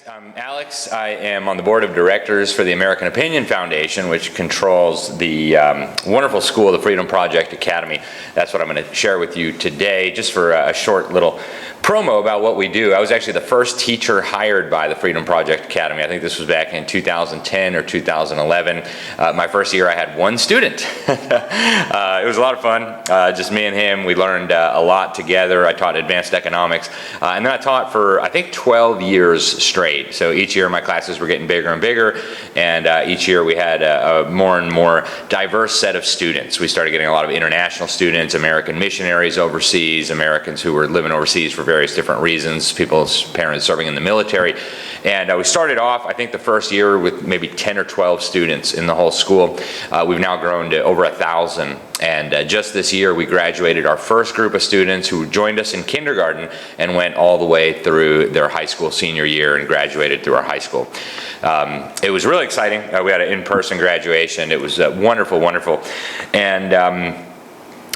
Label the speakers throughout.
Speaker 1: I'm Alex. I am on the board of directors for the American Opinion Foundation, which controls the wonderful school, the Freedom Project Academy. That's what I'm going to share with you today, just for a short little promo about what we do. I was actually the first teacher hired by the Freedom Project Academy. I think this was back in 2010 or 2011. My first year I had one student. It was a lot of fun, just me and him. We learned a lot together. I taught advanced economics, and then I taught for, I think, 12 years straight. So each year my classes were getting bigger and bigger, and each year we had a more and more diverse set of students. We started getting a lot of international students, American missionaries overseas, Americans who were living overseas for various different reasons, people's parents serving in the military. And we started off, I think, the first year with maybe 10 or 12 students in the whole school. We've now grown to over 1,000. And just this year, we graduated our first group of students who joined us in kindergarten and went all the way through their high school senior year and graduated through our high school. It was really exciting. We had an in-person graduation. It was wonderful, wonderful. And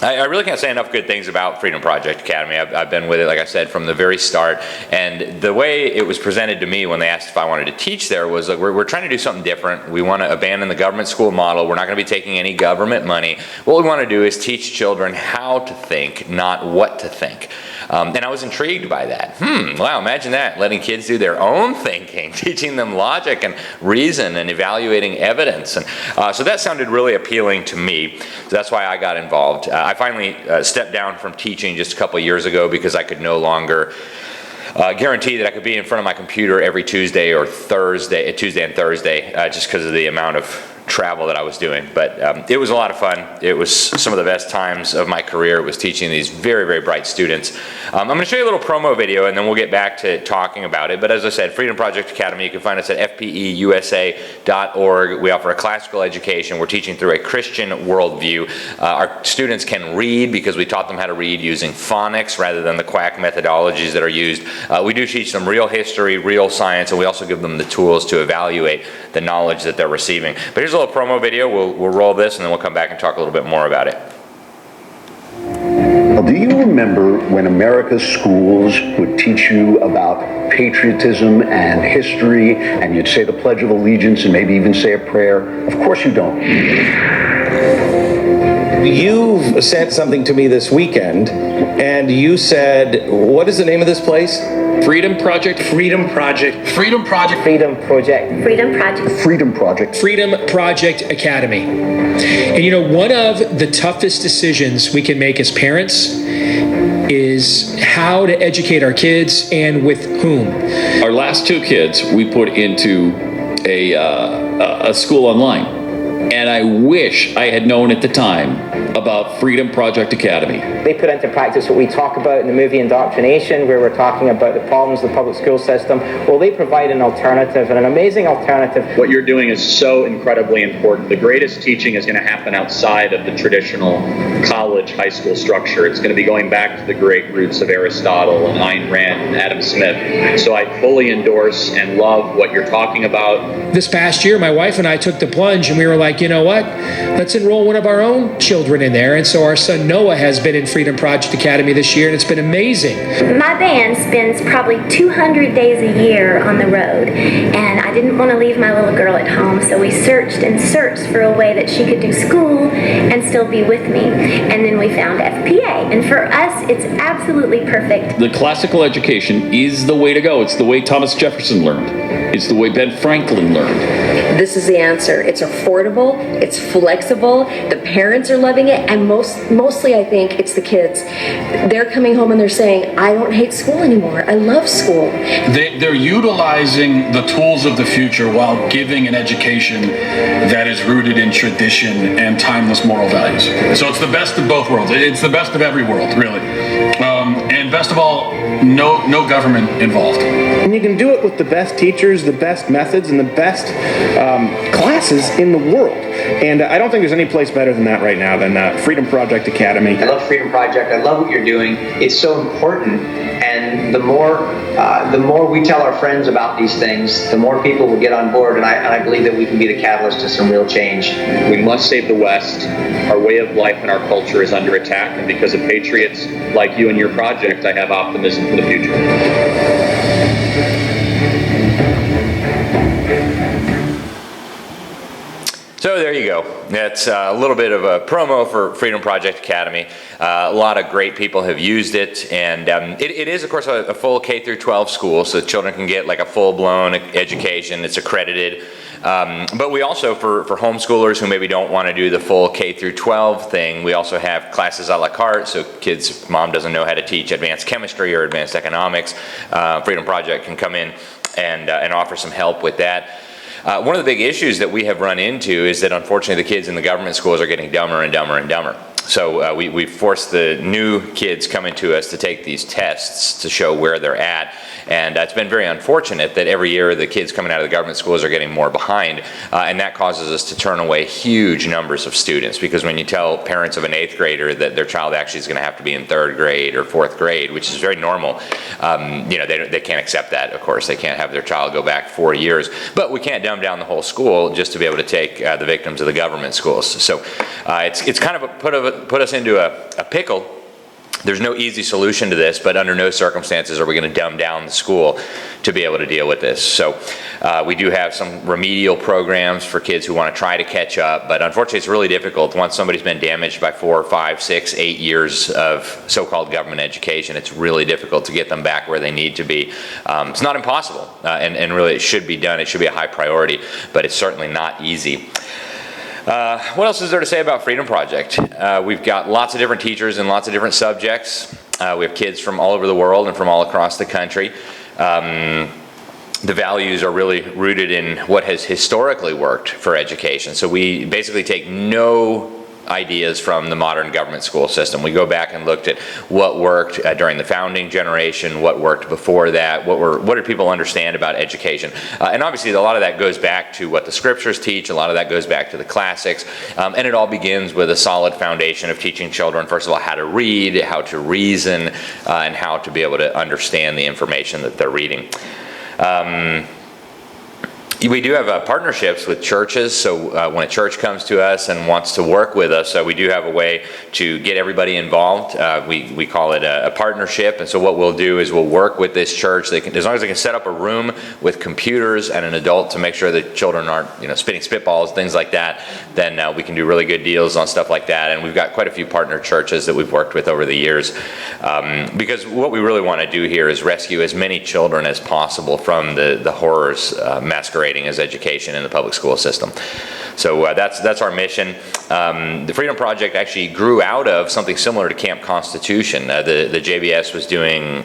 Speaker 1: I really can't say enough good things about Freedom Project Academy. I've been with it, like I said, from the very start. And the way it was presented to me when they asked if I wanted to teach there was, like, we're trying to do something different. We want to abandon the government school model. We're not going to be taking any government money. What we want to do is teach children how to think, not what to think. And I was intrigued by that. Wow, imagine that, letting kids do their own thinking, teaching them logic and reason and evaluating evidence. And so that sounded really appealing to me. So that's why I got involved. I finally stepped down from teaching just a couple of years ago because I could no longer guarantee that I could be in front of my computer every Tuesday and Thursday, just because of the amount of travel that I was doing. But it was a lot of fun. It was some of the best times of my career. It was teaching these very, very bright students. I'm going to show you a little promo video, and then we'll get back to talking about it. But as I said, Freedom Project Academy, you can find us at fpeusa.org. We offer a classical education. We're teaching through a Christian worldview. Our students can read because we taught them how to read using phonics rather than the quack methodologies that are used. We do teach them real history, real science, and we also give them the tools to evaluate the knowledge that they're receiving. But here's a little promo video. We'll roll this, and then we'll come back and talk a little bit more about it.
Speaker 2: Well, do you remember when America's schools would teach you about patriotism and history, and you'd say the Pledge of Allegiance and maybe even say a prayer? Of course you don't.
Speaker 3: You've sent something to me this weekend, and you said, what is the name of this place?
Speaker 4: Freedom Project.
Speaker 3: Freedom Project.
Speaker 4: Freedom Project.
Speaker 5: Freedom Project.
Speaker 6: Freedom Project.
Speaker 2: Freedom Project.
Speaker 7: Freedom Project Academy. And you know, one of the toughest decisions we can make as parents is how to educate our kids and with whom.
Speaker 4: Our last two kids we put into a school online. And I wish I had known at the time about Freedom Project Academy.
Speaker 5: They put into practice what we talk about in the movie Indoctrination, where we're talking about the problems of the public school system. Well, they provide an alternative, and an amazing alternative.
Speaker 8: What you're doing is so incredibly important. The greatest teaching is going to happen outside of the traditional college, high school structure. It's going to be going back to the great roots of Aristotle and Ayn Rand and Adam Smith. So I fully endorse and love what you're talking about.
Speaker 7: This past year, my wife and I took the plunge, and we were like, you know what? Let's enroll one of our own children in there. And so our son Noah has been in Freedom Project Academy this year, and it's been amazing.
Speaker 6: My band spends probably 200 days a year on the road, and I didn't want to leave my little girl at home, so we searched and searched for a way that she could do school and still be with me. And then we found FPA, and for us, it's absolutely perfect.
Speaker 4: The classical education is the way to go. It's the way Thomas Jefferson learned. It's the way Ben Franklin learned.
Speaker 9: This is the answer. It's affordable, it's flexible, the parents are loving it, and mostly I think it's the kids. They're coming home and they're saying, I don't hate school anymore. I love school.
Speaker 10: They're utilizing the tools of the future while giving an education that is rooted in tradition and timeless moral values. So it's the best of both worlds. It's the best of every world, really. And best of all, no government involved.
Speaker 3: And you can do it with the best teachers, the best methods, and the best classes in the world. And I don't think there's any place better than that right now than Freedom Project Academy.
Speaker 5: I love Freedom Project. I love what you're doing. It's so important. And the more we tell our friends about these things, the more people will get on board. And I believe that we can be the catalyst to some real change.
Speaker 8: We must save the West. Our way of life and our culture is under attack. And because of patriots like you and your project, I have optimism for the future.
Speaker 1: So there you go. That's a little bit of a promo for Freedom Project Academy. A lot of great people have used it, and it is, of course, a full K through 12 school, so children can get like a full-blown education. It's accredited. But we also, for homeschoolers who maybe don't want to do the full K through 12 thing, we also have classes a la carte, so kids, if mom doesn't know how to teach advanced chemistry or advanced economics, Freedom Project can come in and offer some help with that. One of the big issues that we have run into is that unfortunately the kids in the government schools are getting dumber and dumber and dumber. So we forced the new kids coming to us to take these tests to show where they're at. And it's been very unfortunate that every year the kids coming out of the government schools are getting more behind. And that causes us to turn away huge numbers of students, because when you tell parents of an 8th grader that their child actually is going to have to be in 3rd grade or 4th grade, which is very normal, they can't accept that, of course. They can't have their child go back 4 years. But we can't dumb down the whole school just to be able to take the victims of the government schools. So it's kind of put us into a pickle. There's no easy solution to this, but under no circumstances are we going to dumb down the school to be able to deal with this. So we do have some remedial programs for kids who want to try to catch up, but unfortunately it's really difficult. Once somebody's been damaged by 4, 5, 6, 8 years of so-called government education, it's really difficult to get them back where they need to be. It's not impossible, and really it should be done. It should be a high priority, but it's certainly not easy. What else is there to say about Freedom Project? We've got lots of different teachers and lots of different subjects. We have kids from all over the world and from all across the country. The values are really rooted in what has historically worked for education. So we basically take no ideas from the modern government school system. We go back and looked at what worked during the founding generation, what worked before that, what did people understand about education. And obviously a lot of that goes back to what the scriptures teach, a lot of that goes back to the classics, and it all begins with a solid foundation of teaching children, first of all, how to read, how to reason, and how to be able to understand the information that they're reading. We do have partnerships with churches, so when a church comes to us and wants to work with us, we do have a way to get everybody involved. We call it a partnership, and so what we'll do is we'll work with this church. As long as they can set up a room with computers and an adult to make sure that children aren't spitting spitballs, things like that, then we can do really good deals on stuff like that. And we've got quite a few partner churches that we've worked with over the years, because what we really want to do here is rescue as many children as possible from the horrors masquerading as education in the public school system. So that's our mission. The Freedom Project actually grew out of something similar to Camp Constitution. The JBS was doing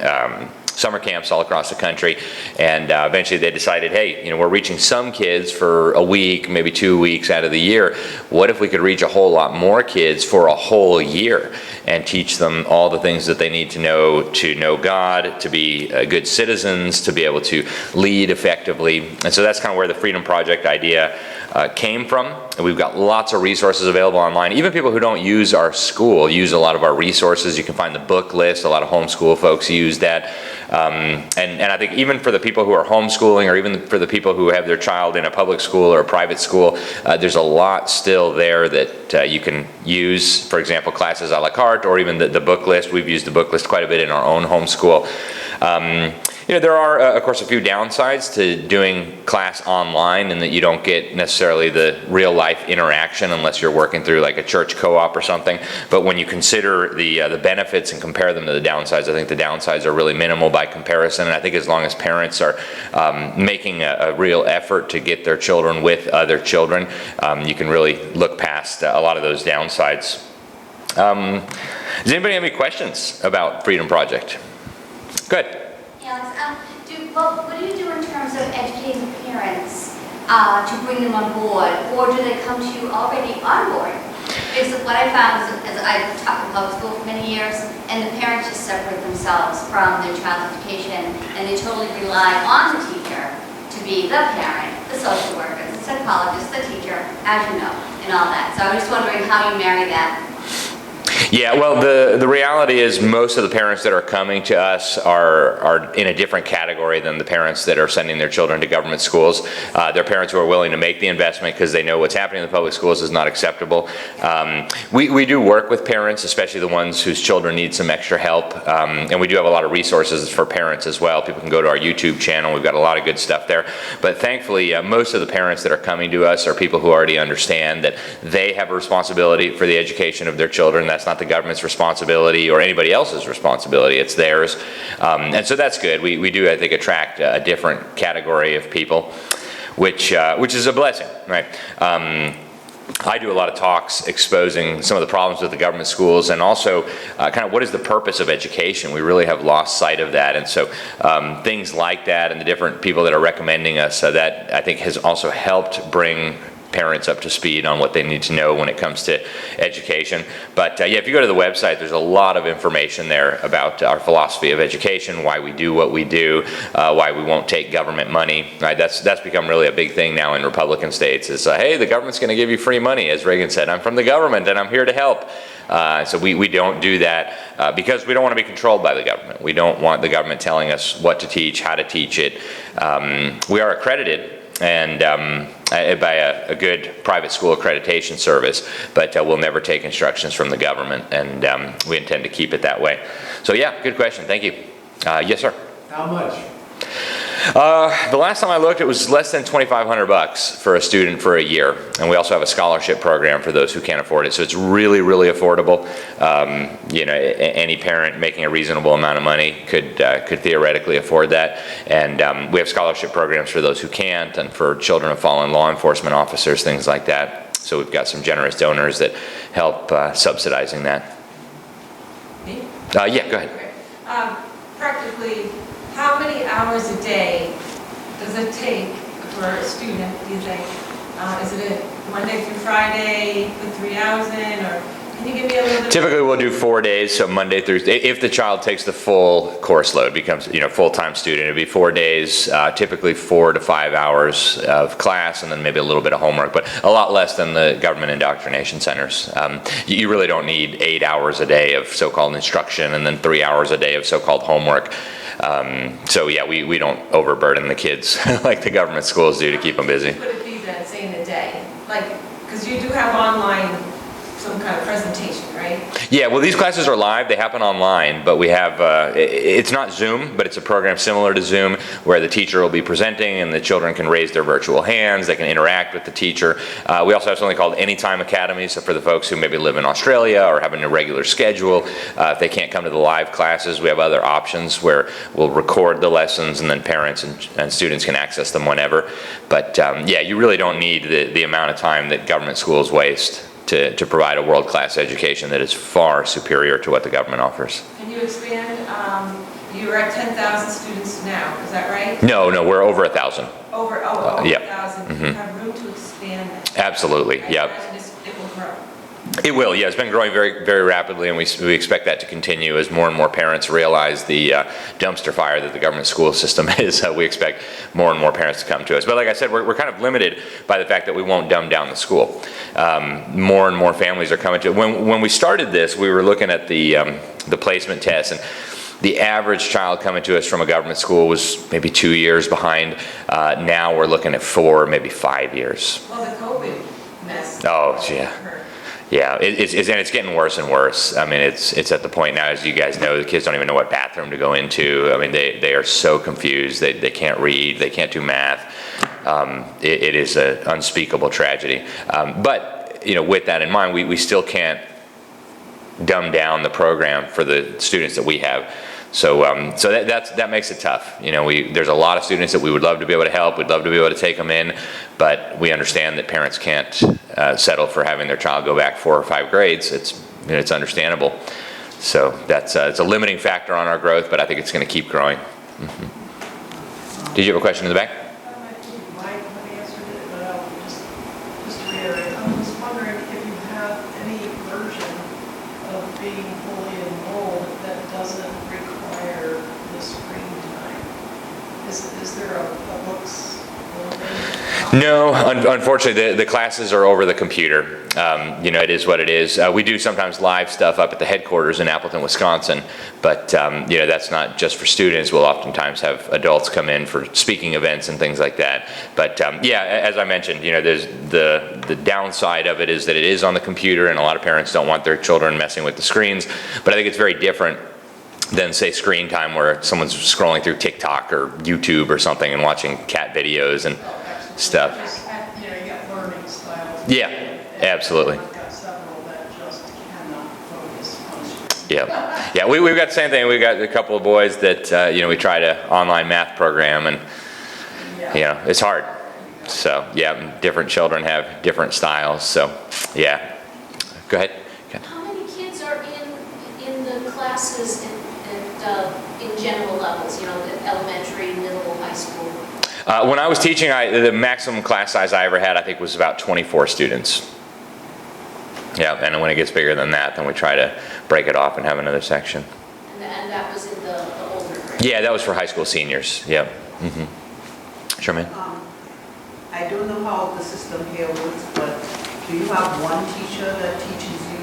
Speaker 1: summer camps all across the country, and eventually they decided, hey, we're reaching some kids for a week, maybe 2 weeks out of the year. What if we could reach a whole lot more kids for a whole year and teach them all the things that they need to know God, to be good citizens, to be able to lead effectively. And so that's kind of where the Freedom Project idea came from. And we've got lots of resources available online. Even people who don't use our school use a lot of our resources. You can find the book list. A lot of homeschool folks use that. And I think even for the people who are homeschooling, or even for the people who have their child in a public school or a private school, there's a lot still there that you can use. For example, classes a la carte, or even the book list. We've used the book list quite a bit in our own homeschool. There are, of course, a few downsides to doing class online, in that you don't get necessarily the real-life interaction unless you're working through like a church co-op or something. But when you consider the benefits and compare them to the downsides, I think the downsides are really minimal by comparison. And I think as long as parents are making a real effort to get their children with other children, you can really look past a lot of those downsides. Does anybody have any questions about Freedom Project? Good.
Speaker 11: What do you do in terms of educating parents to bring them on board, or do they come to you already on board? Because what I found is I've taught in public school for many years, and the parents just separate themselves from their child's education, and they totally rely on the teacher to be the parent, the social worker, the psychologist, the teacher, as you know, and all that. So I was just wondering how you marry that.
Speaker 1: Yeah, well, the reality is most of the parents that are coming to us are in a different category than the parents that are sending their children to government schools. They're parents who are willing to make the investment because they know what's happening in the public schools is not acceptable. We do work with parents, especially the ones whose children need some extra help, and we do have a lot of resources for parents as well. People can go to our YouTube channel. We've got a lot of good stuff there. But thankfully, most of the parents that are coming to us are people who already understand that they have a responsibility for the education of their children. That's not the government's responsibility or anybody else's responsibility. It's theirs. And so that's good. We do, I think, attract a different category of people, which is a blessing, right? I do a lot of talks exposing some of the problems with the government schools and also kind of what is the purpose of education. We really have lost sight of that. And so things like that and the different people that are recommending us, that I think has also helped bring parents up to speed on what they need to know when it comes to education. But yeah, if you go to the website, there's a lot of information there about our philosophy of education, why we do what we do, why we won't take government money. Right? That's become really a big thing now in Republican states is, hey, the government's going to give you free money. As Reagan said, I'm from the government and I'm here to help. So we don't do that because we don't want to be controlled by the government. We don't want the government telling us what to teach, how to teach it. We are accredited and by a good private school accreditation service, but we'll never take instructions from the government, and we intend to keep it that way. So yeah, good question. Thank you. Yes, sir.
Speaker 12: How much?
Speaker 1: The last time I looked, it was less than $2,500 for a student for a year, and we also have a scholarship program for those who can't afford it. So it's really, really affordable. You know, any parent making a reasonable amount of money could theoretically afford that. And we have scholarship programs for those who can't, and for children of fallen law enforcement officers, things like that. So we've got some generous donors that help subsidizing that.
Speaker 13: Me?
Speaker 1: Yeah, go ahead.
Speaker 13: Okay. Practically, how many hours a day does it take for a student, do you think? Is it a Monday through Friday, put 3 hours in, or can you give me a little bit?
Speaker 1: Typically we'll do 4 days, so Monday through, if the child takes the full course load, becomes, you know, full-time student, it'd be 4 days, typically 4 to 5 hours of class, and then maybe a little bit of homework, but a lot less than the government indoctrination centers. You really don't need 8 hours a day of so-called instruction, and then 3 hours a day of so-called homework. So yeah, we don't overburden the kids like the government schools do to keep them busy.
Speaker 13: What would it be then, say in a day? Like, because you do have online some kind of presentation, right?
Speaker 1: Yeah, well, these classes are live. They happen online, but we have, it's not Zoom, but it's a program similar to Zoom where the teacher will be presenting and the children can raise their virtual hands. They can interact with the teacher. We also have something called Anytime Academy, so for the folks who maybe live in Australia or have an irregular schedule, if they can't come to the live classes, we have other options where we'll record the lessons and then parents and students can access them whenever. But yeah, you really don't need the amount of time that government schools waste to provide a world-class education that is far superior to what the government offers.
Speaker 13: Can you expand? You're at 10,000 students now, is that right?
Speaker 1: No, we're over 1,000.
Speaker 13: Over
Speaker 1: yep.
Speaker 13: 1,000. You have room to expand that.
Speaker 1: Absolutely, yep.
Speaker 13: It will grow.
Speaker 1: It will, yeah. It's been growing very, very rapidly, and we expect that to continue as more and more parents realize the dumpster fire that the government school system is. We expect more and more parents to come to us. But like I said, we're kind of limited by the fact that we won't dumb down the school. More and more families are coming to it. When we started this, we were looking at the placement test, and the average child coming to us from a government school was maybe 2 years behind. Now we're looking at 4, maybe 5 years.
Speaker 13: Well, the COVID mess.
Speaker 1: Oh, yeah. Yeah, and it's getting worse and worse. I mean, it's at the point now, as you guys know, the kids don't even know what bathroom to go into. I mean, they are so confused. They can't read. They can't do math. It is an unspeakable tragedy. But, you know, with that in mind, we still can't dumb down the program for the students that we have. So that makes it tough. You know, there's a lot of students that we would love to be able to help. We'd love to be able to take them in, but we understand that parents can't settle for having their child go back 4 or 5 grades. It's understandable. So it's a limiting factor on our growth, but I think it's going to keep growing. Mm-hmm. Did you have a question in the back? No, unfortunately, the classes are over the computer. It is what it is. We do sometimes live stuff up at the headquarters in Appleton, Wisconsin, but that's not just for students. We'll oftentimes have adults come in for speaking events and things like that. But as I mentioned, there's the downside of it is that it is on the computer, and a lot of parents don't want their children messing with the screens. But I think it's very different than, say, screen time where someone's scrolling through TikTok or YouTube or something and watching cat videos and stuff.
Speaker 12: You got learning styles.
Speaker 1: Yeah, absolutely.
Speaker 12: I've got several that just cannot focus on screen.
Speaker 1: Yeah, we've got the same thing. We've got a couple of boys that we tried an online math program, and it's hard. So different children have different styles. So go ahead.
Speaker 14: How many kids are in the classes in general levels? The elementary, middle, high school.
Speaker 1: When I was teaching, the maximum class size I ever had, I think, was about 24 students. Yeah, and when it gets bigger than that, then we try to break it off and have another section.
Speaker 14: And that was in the older grades?
Speaker 1: Yeah, that was for high school seniors. Yep. Mm-hmm. Sure, man.
Speaker 15: I don't know how the system here works, but do you have one teacher that teaches you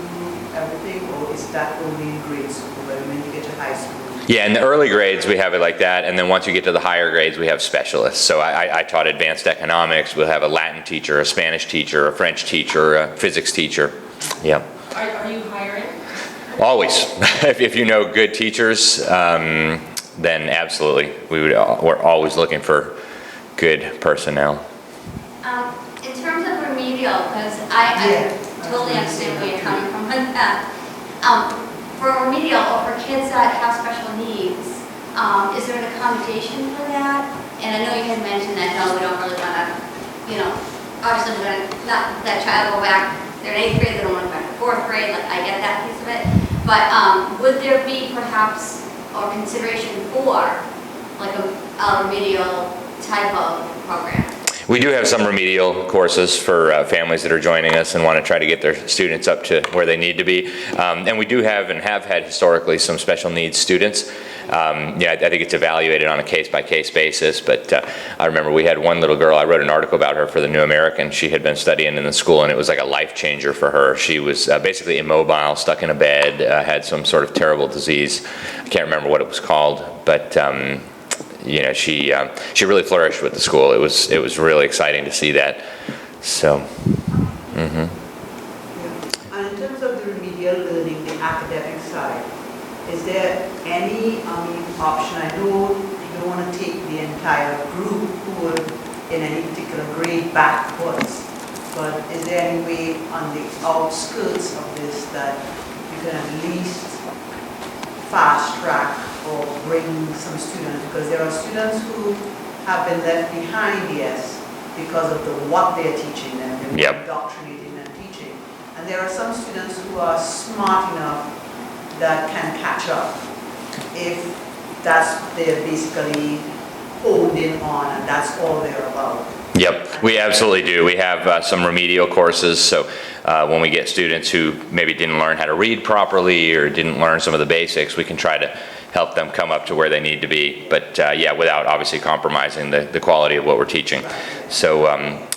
Speaker 15: everything, or is that only in grade school, when you get to high school?
Speaker 1: Yeah, in the early grades, we have it like that, and then once you get to the higher grades, we have specialists. So I taught advanced economics. We'll have a Latin teacher, a Spanish teacher, a French teacher, a physics teacher. Yeah.
Speaker 13: Are you hiring?
Speaker 1: Always. If you know good teachers, then absolutely. We're always looking for good personnel.
Speaker 11: In terms of remedial, because I totally understand where you're coming from with that. For remedial, or for kids that have special needs, is there an accommodation for that? And I know you had mentioned that, no, we don't really want to, obviously we're going to not let that child go back. They're in 8th grade, they don't want to go back to 4th grade, like I get that piece of it. But would there be perhaps or consideration for like a remedial type of program?
Speaker 1: We do have some remedial courses for families that are joining us and want to try to get their students up to where they need to be. And we do have and have had historically some special needs students. I think it's evaluated on a case-by-case basis, but I remember we had one little girl, I wrote an article about her for the New American. She had been studying in the school, and it was like a life changer for her. She was basically immobile, stuck in a bed, had some sort of terrible disease. I can't remember what it was called, but she really flourished with the school. It was really exciting to see that. So,
Speaker 15: And in terms of the remedial learning, the academic side, is there any option? I know you don't want to take the entire group who are in any particular grade backwards, but is there any way on the outskirts of this that you can at least fast track or bring some students, because there are students who have been left behind, yes, because of what they're teaching them, they're indoctrinating and teaching. And there are some students who are smart enough that can catch up if that's they're basically honed in on and that's all they're about.
Speaker 1: Yep, we absolutely do. We have some remedial courses, so when we get students who maybe didn't learn how to read properly or didn't learn some of the basics, we can try to help them come up to where they need to be, but without obviously compromising the quality of what we're teaching. So,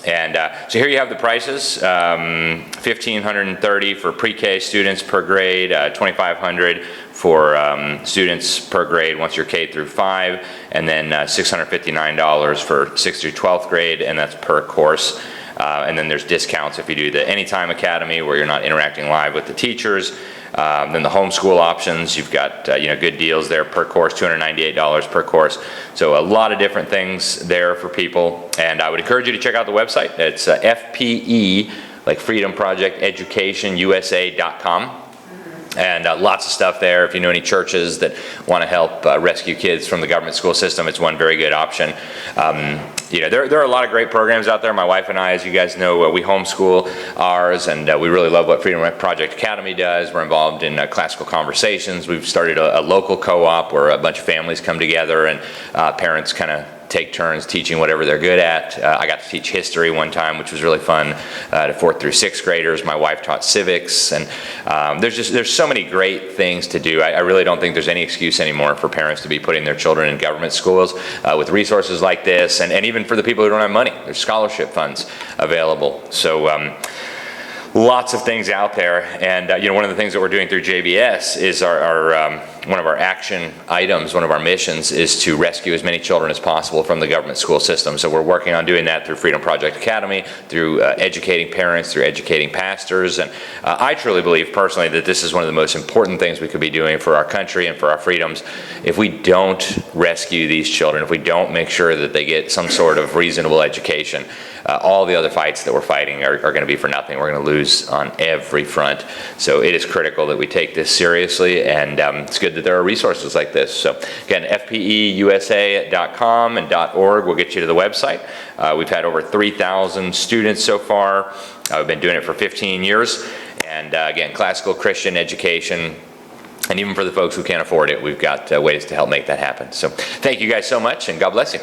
Speaker 1: so here you have the prices, $1,530 for pre-K students per grade, $2,500 for students per grade once you're K through 5, and then $659 for 6th through 12th grade, and that's per course. And then there's discounts if you do the Anytime Academy, where you're not interacting live with the teachers. Then the homeschool options, you've got good deals there per course, $298 per course. So a lot of different things there for people, and I would encourage you to check out the website. It's FPE, like Freedom Project Education USA.com. And lots of stuff there. If you know any churches that want to help rescue kids from the government school system, it's one very good option. There are a lot of great programs out there. My wife and I, as you guys know, we homeschool ours, and we really love what Freedom Project Academy does. We're involved in classical conversations. We've started a local co-op where a bunch of families come together and parents kind of take turns teaching whatever they're good at. I got to teach history one time, which was really fun, to 4th through 6th graders. My wife taught civics, and there's so many great things to do. I really don't think there's any excuse anymore for parents to be putting their children in government schools with resources like this, and even for the people who don't have money. There's scholarship funds available. So lots of things out there, and one of the things that we're doing through JBS is our one of our action items, one of our missions, is to rescue as many children as possible from the government school system. So we're working on doing that through Freedom Project Academy, through educating parents, through educating pastors, and I truly believe personally that this is one of the most important things we could be doing for our country and for our freedoms. If we don't rescue these children, if we don't make sure that they get some sort of reasonable education, all the other fights that we're fighting are going to be for nothing. We're going to lose on every front. So it is critical that we take this seriously, and it's good that there are resources like this. So again, fpeusa.com and .org will get you to the website. We've had over 3,000 students so far. We've been doing it for 15 years. And again, classical Christian education. And even for the folks who can't afford it, we've got ways to help make that happen. So thank you guys so much, and God bless you.